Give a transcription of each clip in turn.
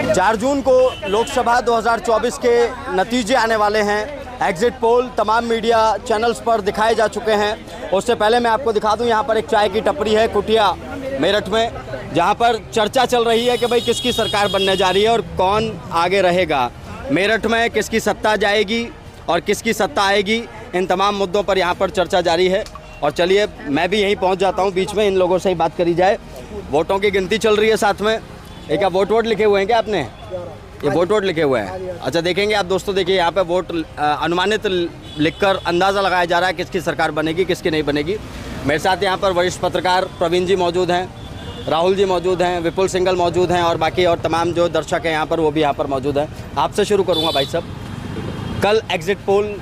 4 जून को लोकसभा 2024 के नतीजे आने वाले हैं। एग्जिट पोल तमाम मीडिया चैनल्स पर दिखाए जा चुके हैं। उससे पहले मैं आपको दिखा दूं, यहाँ पर एक चाय की टपरी है कुटिया मेरठ में, जहाँ पर चर्चा चल रही है कि भाई किसकी सरकार बनने जा रही है और कौन आगे रहेगा। मेरठ में किसकी सत्ता जाएगी और किसकी सत्ता आएगी, इन तमाम मुद्दों पर यहाँ पर चर्चा जारी है। और चलिए मैं भी यहीं पहुँच जाता हूँ बीच में, इन लोगों से ही बात करी जाए। वोटों की गिनती चल रही है साथ में। एक क्या वोट लिखे हुए हैं क्या आपने? ये वोट लिखे हुए हैं। अच्छा देखेंगे आप दोस्तों, देखिए यहाँ पे वोट अनुमानित लिखकर अंदाज़ा लगाया जा रहा है किसकी सरकार बनेगी किसकी नहीं बनेगी। मेरे साथ यहाँ पर वरिष्ठ पत्रकार प्रवीण जी मौजूद हैं, राहुल जी मौजूद हैं, विपुल सिंघल मौजूद हैं और बाकी और तमाम जो दर्शक हैं यहाँ पर वो भी यहाँ पर मौजूद हैं। आपसे शुरू करूँगा भाई साहब, कल एग्जिट पोल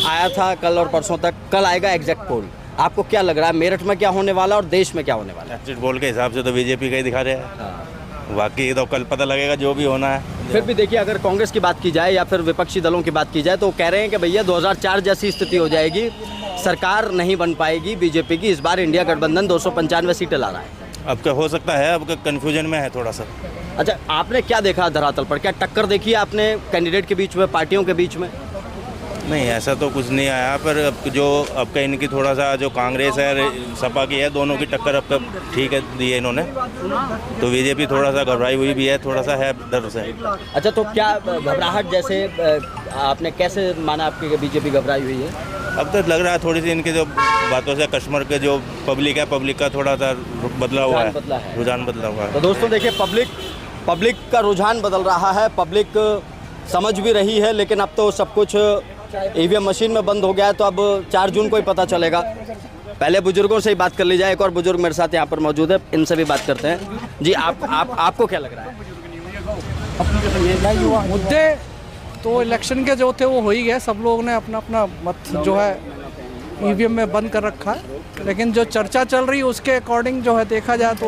आया था, कल और परसों तक, कल आएगा एग्जिट पोल। आपको क्या लग रहा है मेरठ में क्या होने वाला और देश में क्या होने वाला है? एग्जिट पोल के हिसाब से तो बीजेपी का ही दिखा रहे हैं, बाकी तो कल पता लगेगा जो भी होना है। फिर भी देखिए, अगर कांग्रेस की बात की जाए या फिर विपक्षी दलों की बात की जाए तो कह रहे हैं कि भैया 2004 जैसी स्थिति हो जाएगी, सरकार नहीं बन पाएगी बीजेपी की। इस बार इंडिया गठबंधन 295 सीटें ला रहा है। अब क्या हो सकता है, अब कन्फ्यूजन में है थोड़ा सा। अच्छा, आपने क्या देखा धरातल पर? क्या टक्कर देखी है आपने कैंडिडेट के बीच में, पार्टियों के बीच में? नहीं, ऐसा तो कुछ नहीं आया, पर अब जो अब का इनकी थोड़ा सा जो कांग्रेस है सपा की है, दोनों की टक्कर अब तक ठीक है दी है इन्होंने, तो बीजेपी थोड़ा सा घबराई हुई भी है, थोड़ा सा है डर से। अच्छा, तो क्या घबराहट जैसे आपने कैसे माना आपकी बीजेपी घबराई हुई है? अब तो लग रहा है थोड़ी सी इनके जो बातों से कस्टमर के जो पब्लिक है, पब्लिक का थोड़ा सा बदला हुआ है, रुझान बदला हुआ है। तो दोस्तों देखिए, पब्लिक का रुझान बदल रहा है, पब्लिक समझ भी रही है, लेकिन अब तो सब कुछ ईवीएम मशीन में बंद हो गया है, तो अब 4 जून को ही पता चलेगा। पहले बुजुर्गों से ही बात कर ली जाए। एक और बुजुर्ग मेरे साथ यहाँ पर मौजूद है, इनसे भी बात करते हैं। जी आपको क्या लग रहा है? मुद्दे तो इलेक्शन के जो थे वो हो ही गए, सब लोगों ने अपना अपना मत जो है ईवीएम में बंद कर रखा है, लेकिन जो चर्चा चल रही है उसके अकॉर्डिंग जो है देखा जाए तो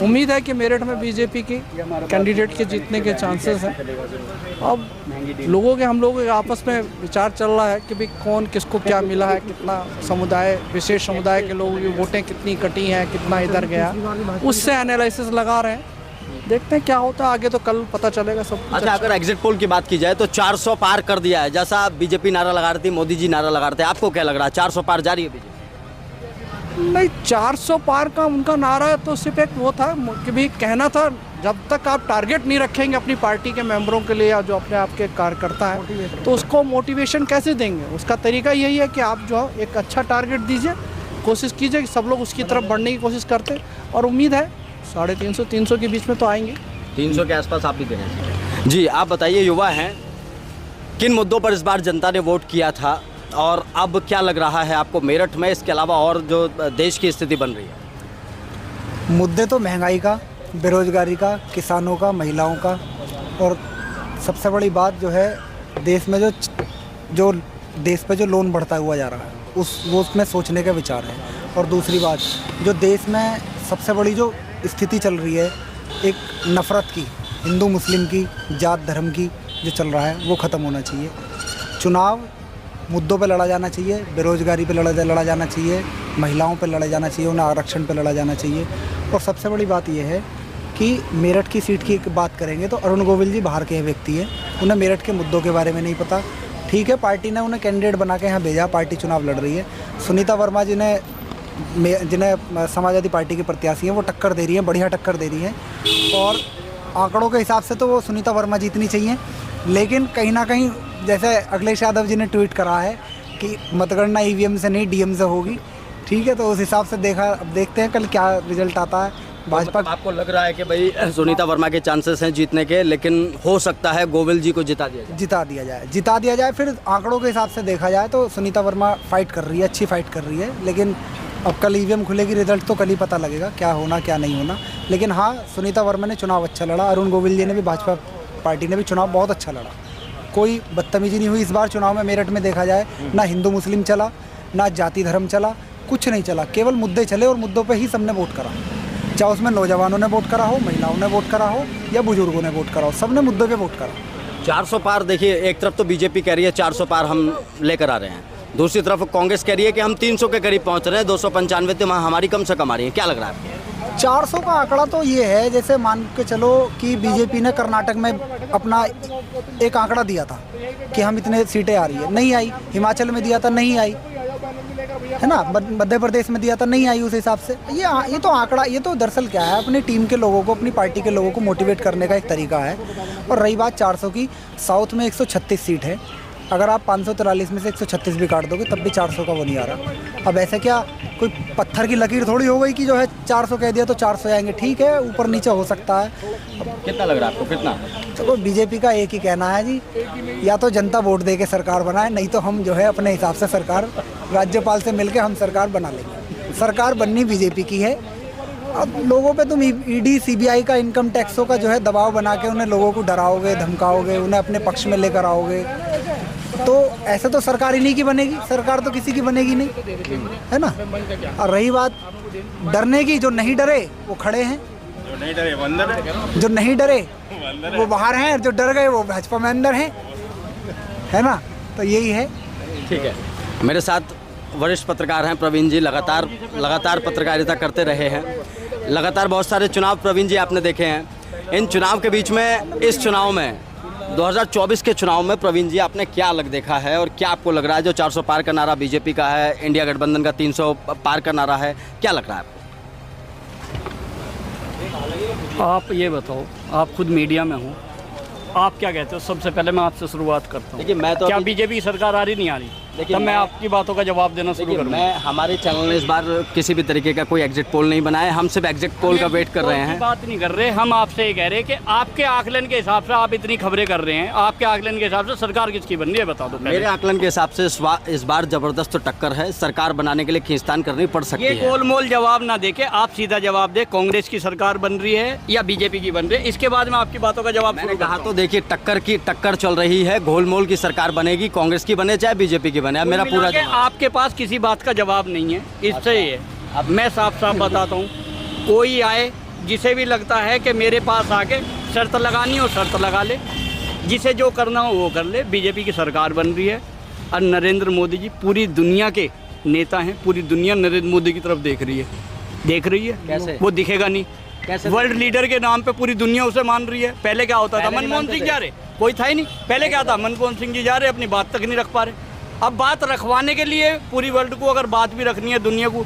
उम्मीद है कि मेरठ में बीजेपी की कैंडिडेट के जीतने के चांसेस हैं। अब हम लोगों के आपस में विचार चल रहा है कि भाई कौन किसको क्या मिला है, कितना समुदाय, विशेष समुदाय के लोगों की वोटें कितनी कटी हैं, कितना इधर गया, उससे एनालिसिस लगा रहे हैं। देखते हैं क्या होता है आगे, तो कल पता चलेगा सब। अच्छा, अगर एग्जिट पोल की बात की जाए तो 400 पार कर दिया है, जैसा बीजेपी नारा लगा रही थी, मोदी जी नारा लगा रहे थे। आपको क्या लग रहा है, 400 पार जा रही है बीजेपी? नहीं, 400 पार का उनका नारा है तो सिर्फ एक वो था कि भी कहना था, जब तक आप टारगेट नहीं रखेंगे अपनी पार्टी के मेंबरों के लिए या जो अपने आप के कार्यकर्ता है, तो उसको मोटिवेशन कैसे देंगे? उसका तरीका यही है कि आप जो एक अच्छा टारगेट दीजिए, कोशिश कीजिए कि सब लोग उसकी तरफ बढ़ने की कोशिश करते, और उम्मीद है 350-300 के बीच में तो आएंगे। 300 के आसपास आप भी देंगे? जी आप बताइए, युवा हैं, किन मुद्दों पर इस बार जनता ने वोट किया था और अब क्या लग रहा है आपको मेरठ में, इसके अलावा और जो देश की स्थिति बन रही है? मुद्दे तो महंगाई का, बेरोजगारी का, किसानों का, महिलाओं का, और सबसे बड़ी बात जो है देश में जो देश पे जो लोन बढ़ता हुआ जा रहा है वो उसमें सोचने का विचार है। और दूसरी बात, जो देश में सबसे बड़ी जो स्थिति चल रही है एक नफ़रत की, हिंदू मुस्लिम की, जात धर्म की जो चल रहा है, वो ख़त्म होना चाहिए। चुनाव मुद्दों पे लड़ा जाना चाहिए, बेरोजगारी पे लड़ा जाना चाहिए, महिलाओं पे लड़ा जाना चाहिए, उन्हें आरक्षण पे लड़ा जाना चाहिए। और सबसे बड़ी बात यह है कि मेरठ की सीट की बात करेंगे तो अरुण गोविल जी बाहर के व्यक्ति हैं, उन्हें मेरठ के मुद्दों के बारे में नहीं पता। ठीक है, पार्टी ने उन्हें कैंडिडेट बना के यहाँ भेजा, पार्टी चुनाव लड़ रही है। सुनीता वर्मा जिन्हें समाजवादी पार्टी के प्रत्याशी हैं, वो टक्कर दे रही हैं, बढ़िया टक्कर दे रही हैं, और आंकड़ों के हिसाब से तो वो सुनीता वर्मा जीतनी चाहिए। लेकिन कहीं ना कहीं, जैसे अखिलेश यादव जी ने ट्वीट करा है कि मतगणना ईवीएम से नहीं डीएम से होगी, ठीक है, तो उस हिसाब से देखते हैं कल क्या रिजल्ट आता है। भाजपा आपको लग रहा है कि भाई सुनीता वर्मा के चांसेस हैं जीतने के, लेकिन हो सकता है गोविल जी को जिता दिया जाए। फिर आंकड़ों के हिसाब से देखा जाए तो सुनीता वर्मा फाइट कर रही है, अच्छी फाइट कर रही है, लेकिन अब कल ईवीएम खुलेगी, रिजल्ट तो कल ही पता लगेगा क्या होना क्या नहीं होना। लेकिन हाँ, सुनीता वर्मा ने चुनाव अच्छा लड़ा, अरुण गोविल जी ने भी, भाजपा पार्टी ने भी चुनाव बहुत अच्छा लड़ा, कोई बदतमीजी नहीं हुई इस बार चुनाव में। मेरठ में देखा जाए ना हिंदू मुस्लिम चला, ना जाति धर्म चला, कुछ नहीं चला, केवल मुद्दे चले और मुद्दों पे ही सबने वोट करा, चाहे उसमें नौजवानों ने वोट करा हो, महिलाओं ने वोट करा हो या बुजुर्गों ने वोट करा हो, सबने मुद्दों पे वोट करा। 400 पार, देखिए एक तरफ तो बीजेपी कह रही है 400 पार हम लेकर आ रहे हैं, दूसरी तरफ कांग्रेस कह रही है कि हम 300 के करीब पहुंच रहे हैं, 295 तो हमारी कम से कम आ रही है। क्या लग रहा है आपको? 400 का आंकड़ा तो ये है, जैसे मान के चलो कि बीजेपी ने कर्नाटक में अपना एक आंकड़ा दिया था कि हम इतने सीटें आ रही है, नहीं आई। हिमाचल में दिया था, नहीं आई, है ना। मध्य प्रदेश में दिया था, नहीं आई। उस हिसाब से ये तो आंकड़ा, ये तो दरअसल क्या है, अपनी टीम के लोगों को, अपनी पार्टी के लोगों को मोटिवेट करने का एक तरीका है। और रही बात 400 की, साउथ में 136 सीट है, अगर आप 543 में से 136 भी काट दोगे तब भी 400 का वो नहीं आ रहा। अब ऐसे क्या कोई पत्थर की लकीर थोड़ी हो गई कि जो है 400 कह दिया तो 400 आएंगे। ठीक है, ऊपर नीचे हो सकता है। कितना लग रहा है आपको, कितना? चलो बीजेपी का एक ही कहना है जी, या तो जनता वोट दे के सरकार बनाए, नहीं तो हम जो है अपने हिसाब से सरकार, राज्यपाल से मिलकर हम सरकार बना लेंगे। सरकार बननी बीजेपी की है। अब लोगों पे तुम ईडी सीबीआई का, इनकम टैक्सों का जो है दबाव बना के उन्हें, लोगों को डराओगे, धमकाओगे, उन्हें अपने पक्ष में लेकर आओगे, तो ऐसे तो सरकार ही नहीं की बनेगी। सरकार तो किसी की बनेगी नहीं, है ना। और रही बात डरने की, जो नहीं डरे वो खड़े हैं, जो नहीं डरे वो अंदर है, जो नहीं डरे वो बाहर हैं, जो डर गए वो भाजपा में अंदर हैं, है ना। तो यही है। ठीक है, मेरे साथ वरिष्ठ पत्रकार हैं प्रवीण जी, लगातार पत्रकारिता करते रहे हैं, लगातार बहुत सारे चुनाव प्रवीण जी आपने देखे हैं। इन चुनाव के बीच में, इस चुनाव में 2024 के चुनाव में प्रवीण जी आपने क्या अलग देखा है और क्या आपको लग रहा है? जो 400 पार का नारा बीजेपी का है, इंडिया गठबंधन का 300 पार का नारा है, क्या लग रहा है आपको? आप ये बताओ, आप खुद मीडिया में हो, आप क्या कहते हो? सबसे पहले मैं आपसे शुरुआत करता हूँ। देखिए, मैं तो क्या बीजेपी की सरकार आ रही नहीं आ रही? तब मैं आपकी बातों का जवाब देना शुरू करूँगा। मैं, हमारे चैनल ने इस बार किसी भी तरीके का कोई एग्जिट पोल नहीं बनाया, हम सिर्फ एग्जिट पोल का वेट कर रहे हैं। बात नहीं कर रहे, हम आपसे ये कह रहे हैं कि आपके आकलन के हिसाब से आप इतनी खबरें कर रहे हैं, आपके आकलन के हिसाब से सरकार किसकी बन रही है बता दो। मेरे आकलन के हिसाब से इस बार जबरदस्त टक्कर है, सरकार बनाने के लिए खींचतान करनी पड़ सकती ये है। गोलमोल जवाब ना देके आप सीधा जवाब दे, कांग्रेस की सरकार बन रही है या बीजेपी की बन रही है, इसके बाद मैं आपकी बातों का जवाब मैंने कहा तो देखिए, टक्कर चल रही है, गोलमोल की सरकार बनेगी, कांग्रेस की बने चाहे बीजेपी की बने। अब मेरा पूरा आपके पास किसी बात का जवाब नहीं है, इससे ही है। अब मैं साफ साफ बताता हूँ, कोई आए जिसे भी लगता है कि मेरे पास आके शर्त लगानी हो शर्त लगा ले, जिसे जो करना हो वो कर ले। बीजेपी की सरकार बन रही है और नरेंद्र मोदी जी पूरी दुनिया के नेता हैं, पूरी दुनिया नरेंद्र मोदी की तरफ देख रही है। कैसे? वो दिखेगा नहीं कैसे? वर्ल्ड लीडर के नाम पे पूरी दुनिया उसे मान रही है। पहले क्या होता था, मनमोहन सिंह जा रहे, कोई था ही नहीं। पहले क्या था, मनमोहन सिंह जी जा रहे, अपनी बात तक नहीं रख पा रहे। अब बात रखवाने के लिए पूरी वर्ल्ड को अगर बात भी रखनी है, दुनिया को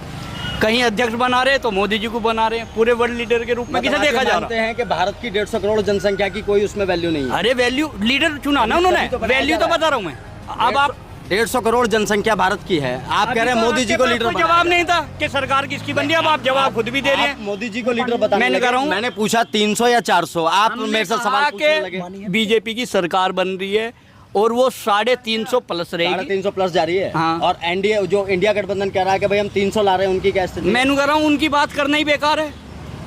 कहीं अध्यक्ष बना रहे तो मोदी जी को बना रहे हैं, पूरे वर्ल्ड लीडर के रूप में। किसे देखा जा रहा है कि भारत की 150 करोड़ जनसंख्या की कोई उसमें वैल्यू नहीं है। अरे वैल्यू लीडर चुना ना उन्होंने, वैल्यू तो बता रहा हूँ मैं। अब आप 150 करोड़ जनसंख्या भारत की है, आप कह रहे हैं मोदी जी को लीडर बनाया। जवाब नहीं था कि सरकार किसकी बन रही है, अब आप जवाब खुद भी दे रहे हैं। मोदी जी को लीडर बताने मैंने कह रहा हूं, मैंने पूछा 300 या 400, आप मेरे से सवाल पूछने लगे। बीजेपी की सरकार बन रही है और वो 350 प्लस रहेगी, 350 प्लस जा रही है। हाँ। और एनडीए जो इंडिया गठबंधन कह रहा है कि भाई हम 300 ला रहे हैं, उनकी क्या स्थिति? मैं कह रहा हूँ उनकी बात करना ही बेकार है,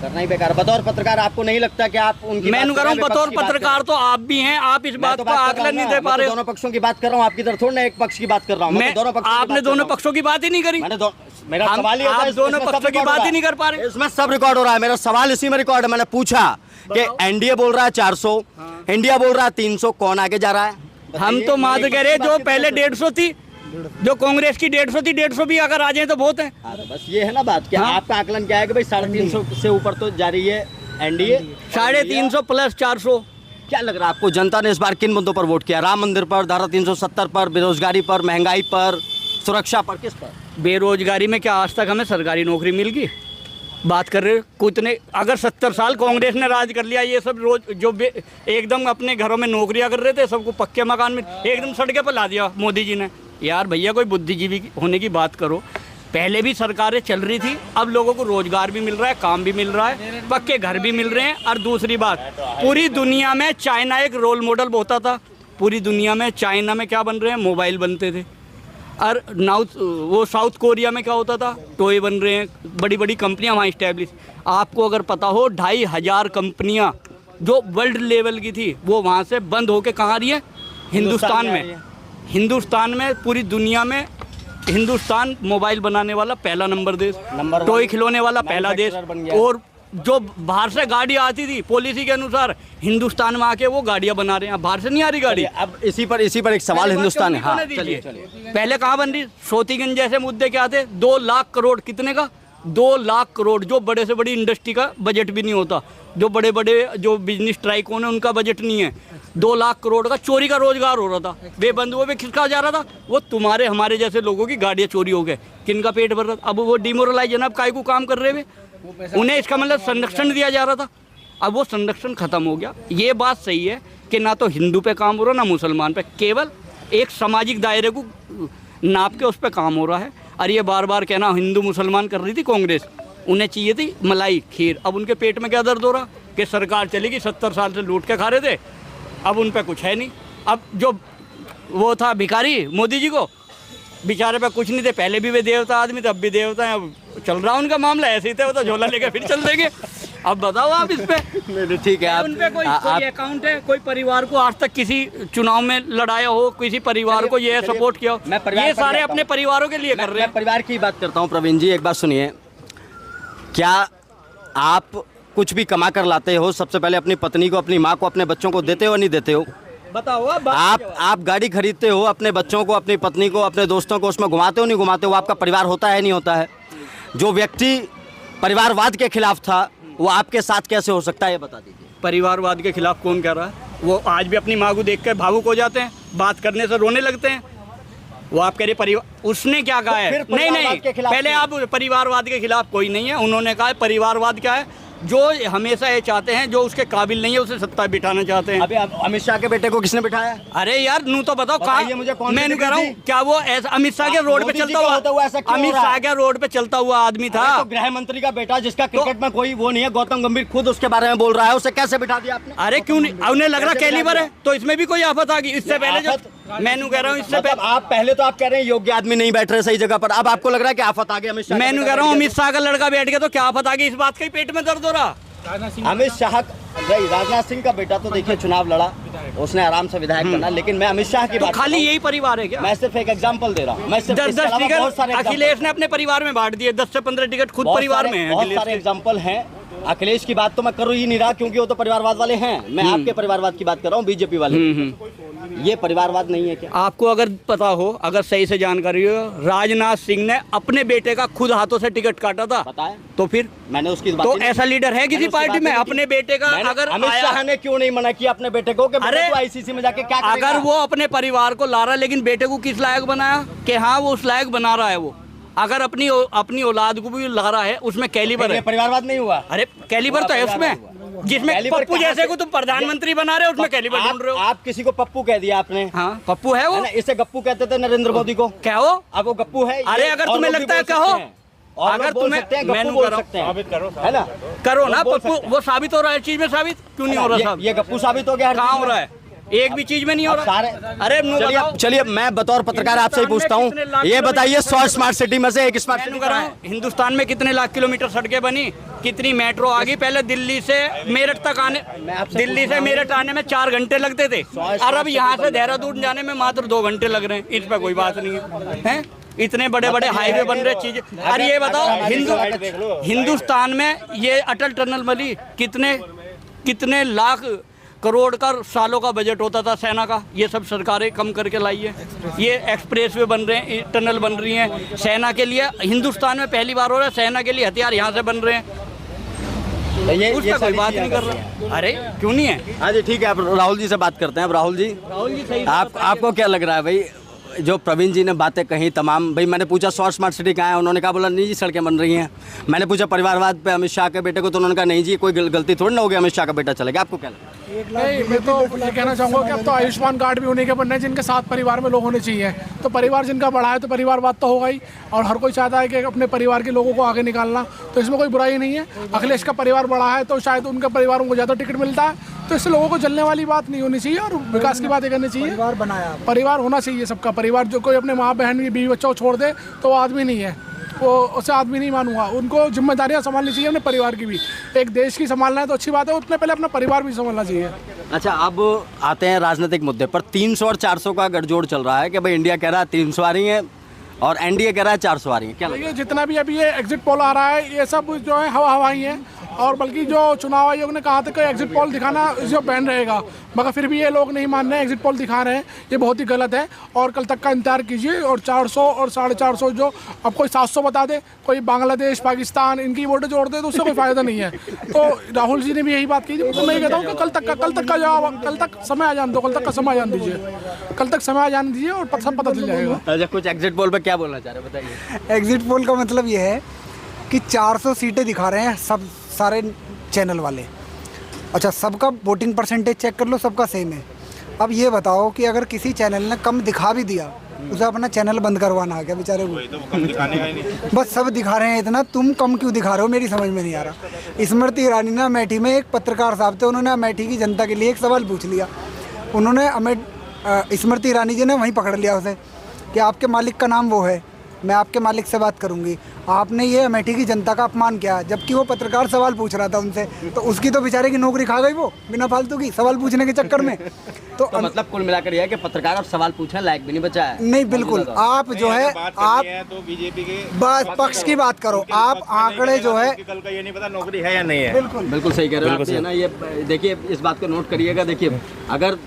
करना ही बेकार। बतौर पत्रकार आपको नहीं लगता कि आप उनकी? मैं कह रहा हूँ बतौर पत्रकार तो आप भी हैं, आप इस बात का आकलन नहीं दे पा रहे। दोनों पक्षों की बात कर रहा हूँ, आपकी तरफ थोड़ा एक पक्ष की बात कर रहा हूँ। आपने दोनों पक्षों की बात ही नहीं करी। मेरा सवाल ये आप दोनों पक्षों की बात ही नहीं कर पा रहे। इसमें सब रिकॉर्ड हो रहा है, मेरा सवाल इसी में रिकॉर्ड है। मैंने पूछा कि एनडीए बोल रहा है 400, इंडिया बोल रहा है 300, कौन आगे जा रहा है? हम तो मात्र कह रहे, जो पहले 150 थी, जो कांग्रेस की 150 थी, 150 भी अगर आ जाए तो बहुत है। बस ये है ना बात, कि आपका आकलन क्या है कि भाई 350 से ऊपर तो जा रही है एनडीए, 350 प्लस 400। क्या लग रहा है आपको, जनता ने इस बार किन मुद्दों पर वोट किया? राम मंदिर पर, धारा 370 पर, बेरोजगारी पर, महंगाई पर, सुरक्षा पर, किस पर? बेरोजगारी में क्या आज तक हमें सरकारी नौकरी मिल गई? बात कर रहे कुछ ने, अगर 70 साल कांग्रेस ने राज कर लिया, ये सब रोज जो एकदम अपने घरों में नौकरियां कर रहे थे, सबको पक्के मकान में एकदम सड़कें पर ला दिया मोदी जी ने। यार भैया, कोई बुद्धिजीवी होने की बात करो। पहले भी सरकारें चल रही थी, अब लोगों को रोजगार भी मिल रहा है, काम भी मिल रहा है, पक्के घर भी मिल रहे हैं। और दूसरी बात, पूरी दुनिया में चाइना एक रोल मॉडल होता था। पूरी दुनिया में चाइना में क्या बन रहे हैं, मोबाइल बनते थे। और साउथ कोरिया में क्या होता था, टॉय बन रहे हैं, बड़ी बड़ी कंपनियां वहाँ इस्टेब्लिश। आपको अगर पता हो, 2500 कंपनियां जो वर्ल्ड लेवल की थी, वो वहाँ से बंद होके कहाँ आ रही है? हिंदुस्तान में। हिंदुस्तान में, पूरी दुनिया में हिंदुस्तान मोबाइल बनाने वाला पहला नंबर देश, टॉय खिलौने वाला पहला देश। और जो बाहर से गाड़ी आती थी, पॉलिसी के अनुसार हिंदुस्तान में आके वो गाड़ियां बना रहे हैं। बाहर से नहीं आ रही गाड़ी। अब इसी पर एक सवाल हिंदुस्तान है। हाँ, चलिए, पहले कहाँ बन रही? सोतीगंज जैसे मुद्दे क्या थे? 2 लाख करोड़, कितने का? 2 लाख करोड़, जो बड़े से बड़ी इंडस्ट्री का बजट भी नहीं होता, जो बड़े बड़े जो बिजनेस ट्राइकोन है उनका बजट नहीं है, 2 लाख करोड़ का चोरी का रोजगार हो रहा था, वे बंधुओं पे खिसका जा रहा था। वो तुम्हारे हमारे जैसे लोगों की गाड़ियाँ चोरी हो गए, किनका पेट भर रहा था। अब वो डिमोरलाइज जनाब काय को काम कर रहे हुए, उन्हें इसका मतलब संरक्षण दिया जा रहा था, अब वो संरक्षण खत्म हो गया। ये बात सही है कि ना तो हिंदू पे काम हो रहा ना मुसलमान पे, केवल एक सामाजिक दायरे को नाप के उस पर काम हो रहा है। और ये बार बार कहना हिंदू मुसलमान कर रही थी कांग्रेस, उन्हें चाहिए थी मलाई खीर। अब उनके पेट में क्या दर्द हो रहा कि सरकार चलेगी, 70 साल से लूट के खा रहे थे, अब उन पर कुछ है नहीं। अब जो वो था भिखारी मोदी जी को, बेचारे पे कुछ नहीं थे, पहले भी वे देवता आदमी थे, अब भी देवता हैं। अब चल रहा उनका मामला ऐसे ही था, वो तो झोला लेकर फिर चल देंगे। अब बताओ आप इस पे। ठीक है, आप उन पे कोई अकाउंट है, कोई परिवार को आज तक किसी चुनाव में लड़ाया हो, किसी परिवार को ये सपोर्ट किया हो? ये सारे अपने परिवारों के लिए कर रहे हैं। मैं परिवार की बात करता हूँ। प्रवीण जी एक बात सुनिए, क्या आप कुछ भी कमा कर लाते हो, सबसे पहले अपनी पत्नी को, अपनी माँ को, अपने बच्चों को देते हो नहीं देते हो? बताओ आप गाड़ी खरीदते हो, अपने बच्चों को, अपनी पत्नी को, अपने दोस्तों को उसमें घुमाते हो नहीं घुमाते हो? आपका परिवार होता है नहीं होता है? जो व्यक्ति परिवारवाद के खिलाफ था वो आपके साथ कैसे हो सकता है, ये बता दीजिए। परिवारवाद के खिलाफ कौन कह रहा है? वो आज भी अपनी माँ को देख कर भावुक हो जाते हैं, बात करने से रोने लगते हैं। वो आप कह रहे परिवार, उसने क्या कहा है? नहीं, पहले आप परिवारवाद के खिलाफ कोई नहीं है। उन्होंने कहा परिवारवाद क्या है? जो हमेशा ये चाहते हैं, जो उसके काबिल नहीं है उसे सत्ता बिठाना चाहते हैं। अभी अमित शाह के बेटे को किसने बिठाया? अरे यार नू तो बताओ कहाँ? मैं नहीं कह रहा हूँ, क्या वो ऐसा अमित शाह के रोड पे चलता हुआ, अमित शाह के रोड पे चलता हुआ आदमी था? तो गृह मंत्री का बेटा जिसका क्रिकेट में कोई वो नहीं है, गौतम गंभीर खुद उसके बारे में बोल रहा है, उसे कैसे बिठा दिया आपने? अरे क्यों नहीं? उन्हें लग रहा कैलिबर है, तो इसमें भी कोई आफत आ गई। इससे पहले जो मैं कह रहा हूँ, इससे पहले आप पहले तो आप कह रहे हैं योग्य आदमी नहीं बैठ रहे सही जगह पर, अब आपको लग रहा है कि आफत आ गई अमित शाह? मैं कह रहा हूँ अमित शाह का लड़का बैठ गया तो क्या आफत आ गई? इस बात का ही पेट में दर्द हो रहा। अमित शाह, राजनाथ सिंह का बेटा तो देखिए चुनाव लड़ा, उसने आराम से विधायक बना, लेकिन मैं अमित शाह की बात खाली यही परिवार है क्या? मैं सिर्फ एक एग्जांपल दे रहा हूँ। मैं सिर्फ 10 टिकट अखिलेश ने अपने परिवार में बांट दिए, 10 से 15 टिकट खुद परिवार में है। बहुत सारे एग्जांपल हैं। अखिलेश की बात तो मैं कर ही नहीं रहा क्योंकि वो तो परिवारवाद वाले हैं, मैं आपके परिवारवाद की बात कर रहा हूँ, बीजेपी वाले। ये परिवारवाद नहीं है क्या? आपको अगर पता हो, अगर सही से जानकारी हो, राजनाथ सिंह ने अपने बेटे का खुद हाथों से टिकट काटा था, बताया तो फिर मैंने उसकी बात तो ऐसा लीडर है किसी पार्टी में? अपने बेटे का अगर अमित शाह ने क्यों नहीं मना किया अपने बेटे को कि अरे आईसीसी में जाके क्या करेगा? अगर वो अपने परिवार को ला रहा, लेकिन बेटे को किस लायक बनाया कि हाँ वो उस लायक बना रहा है? वो अगर अपनी औलाद को भी ला रहा है, उसमें कैलिबर है। परिवारवाद नहीं हुआ? अरे कैलिबर तो है उसमें, जिसमें पप्पू जैसे को तुम प्रधानमंत्री बना रहे हो, उसमें कैलिबर ढूंढ रहे हो। आप किसी को पप्पू कह दिया आपने? हाँ पप्पू है वो। इसे गप्पू कहते थे नरेंद्र मोदी को, क्या हो? अब वो गप्पू है। अरे अगर तुम्हें लगता है कहो, अगर तुम्हें साबित करो, है ना? करो ना पप्पू, वो साबित हो रहा है चीज में, साबित क्यों नहीं हो रहा? साहब ये गप्पू साबित हो गया, कहाँ हो रहा है? एक भी चीज में नहीं हो रहा। अरे चलिए मैं बतौर पत्रकार आपसे ही पूछता हूँ, ये बताइए 100 स्मार्ट सिटी में से एक स्मार्ट सिटी कर रहा हूँ, हिंदुस्तान में कितने लाख किलोमीटर सड़कें बनी, कितनी मेट्रो आ गई? पहले दिल्ली से मेरठ तक आने, दिल्ली से मेरठ आने में 4 घंटे लगते थे, और अब यहाँ से देहरादून जाने में मात्र 2 घंटे लग रहे हैं। इस पर कोई बात नहीं है। इतने बड़े बड़े हाईवे बन रहे चीजें। अरे ये बताओ हिंदुस्तान में ये अटल टनल बनी, कितने लाख करोड़ का सालों का बजट होता था सेना का, ये सब सरकारें कम करके लाई है। ये एक्सप्रेस वे बन रहे हैं, टनल बन रही हैं सेना के लिए, हिंदुस्तान में पहली बार हो रहा है। सेना के लिए हथियार यहाँ से बन रहे हैं, उस पर कोई बात नहीं कर रहा। अरे क्यों नहीं है? हाँ जी ठीक है, आप राहुल जी से बात करते हैं। अब राहुल जी सही आपको क्या लग रहा है भाई, जो प्रवीण जी ने बातें कही तमाम, भाई मैंने पूछा 100 स्मार्ट सिटी कहाँ है, उन्होंने कहा बोला नहीं जी सड़कें बन रही हैं। मैंने पूछा परिवारवाद पे अमित शाह के बेटे को, तो उन्होंने कहा नहीं जी कोई गलती थोड़ी ना होगी, अमित शाह का बेटा चलेगा। आपको क्या लगता है? नहीं, मैं तो ये कहना चाहूँगा कि अब तो आयुष्मान कार्ड भी उन्हीं के बनने हैं जिनके साथ परिवार में लोग होने चाहिए। तो परिवार जिनका बड़ा है तो परिवारवाद तो होगा ही, और हर कोई चाहता है कि अपने परिवार के लोगों को आगे निकालना, तो इसमें कोई बुराई नहीं है। अखिलेश का परिवार बड़ा है तो शायद उनके परिवारों को ज़्यादा टिकट मिलता है, तो इससे लोगों को जलने वाली बात नहीं होनी चाहिए और विकास की बातें करनी चाहिए। परिवार बनाया, परिवार होना चाहिए सबका। परिवार जो कोई अपने माँ बहन बीवी बच्चों को छोड़ दे तो वो आदमी नहीं है, वो उसे आदमी नहीं मानूंगा। उनको जिम्मेदारियां संभालनी चाहिए अपने परिवार की भी। एक देश की संभालना है तो अच्छी बात है, उतने पहले अपना परिवार भी संभालना चाहिए। अच्छा अब आते हैं राजनीतिक मुद्दे पर। 300 और 400 का गठजोड़ चल रहा है कि भाई इंडिया कह रहा है 300 आ रही है और एनडीए कह रहा है 400 आ रही है, क्या लगता है? ये जितना भी अभी ये एग्जिट पोल आ रहा है, ये सब जो है हवा ही है, और बल्कि जो चुनाव आयोग ने कहा था कि एग्जिट पोल दिखाना जो बैन रहेगा, मगर फिर भी ये लोग नहीं मान रहे हैं, एग्जिट पोल दिखा रहे हैं। ये बहुत ही गलत है और कल तक का इंतजार कीजिए। और 400 और 450 जो अब कोई 700 बता दे, कोई बांग्लादेश पाकिस्तान इनकी वोटें जोड़ दे तो उससे कोई फ़ायदा नहीं है। तो राहुल जी ने भी यही बात की थी। तो मैं कहता हूँ कि कल तक का जवाब, कल तक समय आ जाने दो, कल तक का समय आ जाने दीजिए, कल तक समय आ जाने दीजिए और सब पता चल जाएगा। अच्छा, कुछ एग्जिट पोल पे क्या बोलना चाह रहे हैं बताइए। एग्जिट पोल का मतलब ये है कि 400 सीटें दिखा रहे हैं सब सारे चैनल वाले। अच्छा, सबका वोटिंग परसेंटेज चेक कर लो, सबका सेम है। अब ये बताओ कि अगर किसी चैनल ने कम दिखा भी दिया, उसे अपना चैनल बंद करवाना है क्या बेचारे को? तो कम दिखाने का ही नहीं। बस सब दिखा रहे हैं इतना, तुम कम क्यों दिखा रहे हो, मेरी समझ में नहीं आ रहा। स्मृति ईरानी ने अमेठी में, एक पत्रकार साहब थे, उन्होंने अमेठी की जनता के लिए एक सवाल पूछ लिया। उन्होंने स्मृति ईरानी जी ने वहीं पकड़ लिया उसे कि आपके मालिक का नाम वो है, मैं आपके मालिक से बात करूंगी। आपने ये अमेठी की जनता का अपमान किया, जबकि वो पत्रकार सवाल पूछ रहा था उनसे। तो उसकी तो बेचारे की नौकरी खा गई वो, बिना फालतू की सवाल पूछने के चक्कर में। तो मतलब कुल मिलाकर यह है कि पत्रकार अब सवाल पूछने लायक भी नहीं बचा है। नहीं, बिल्कुल। आप जो है आप तो बीजेपी के पक्ष की बात करो, आप आंकड़े जो है, कल का ये नहीं पता नौकरी है या नहीं है। बिल्कुल सही कह रहे हो आप, है ना। ये देखिए, इस बात को नोट करिएगा। देखिए, अगर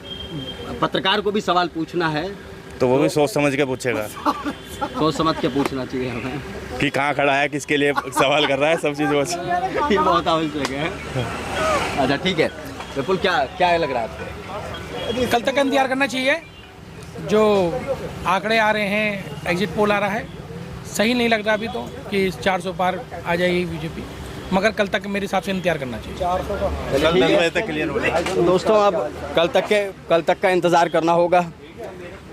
पत्रकार को भी सवाल पूछना है तो वो भी सोच समझ के पूछेगा, सोच समझ के पूछना चाहिए हमें कि कहाँ खड़ा है, किसके लिए सवाल कर रहा है, सब चीज़। ये बहुत आवश्यक है। अच्छा, ठीक है विपुल, क्या लग रहा है आपको? कल तक का इंतजार करना चाहिए। जो आंकड़े आ रहे हैं, एग्जिट पोल आ रहा है, सही नहीं लग रहा अभी तो कि 400 पार आ जाएगी बीजेपी, मगर कल तक मेरे हिसाब से इंतजार करना चाहिए। 10 बजे तक क्लियर हो जाएगा। दोस्तों, अब कल तक का इंतज़ार करना होगा।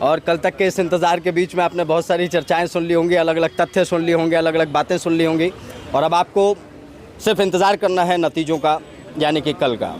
और कल तक के इस इंतज़ार के बीच में आपने बहुत सारी चर्चाएं सुन ली होंगी, अलग अलग तथ्य सुन लिए होंगे, अलग अलग बातें सुन ली होंगी। और अब आपको सिर्फ इंतज़ार करना है नतीजों का, यानी कि कल का।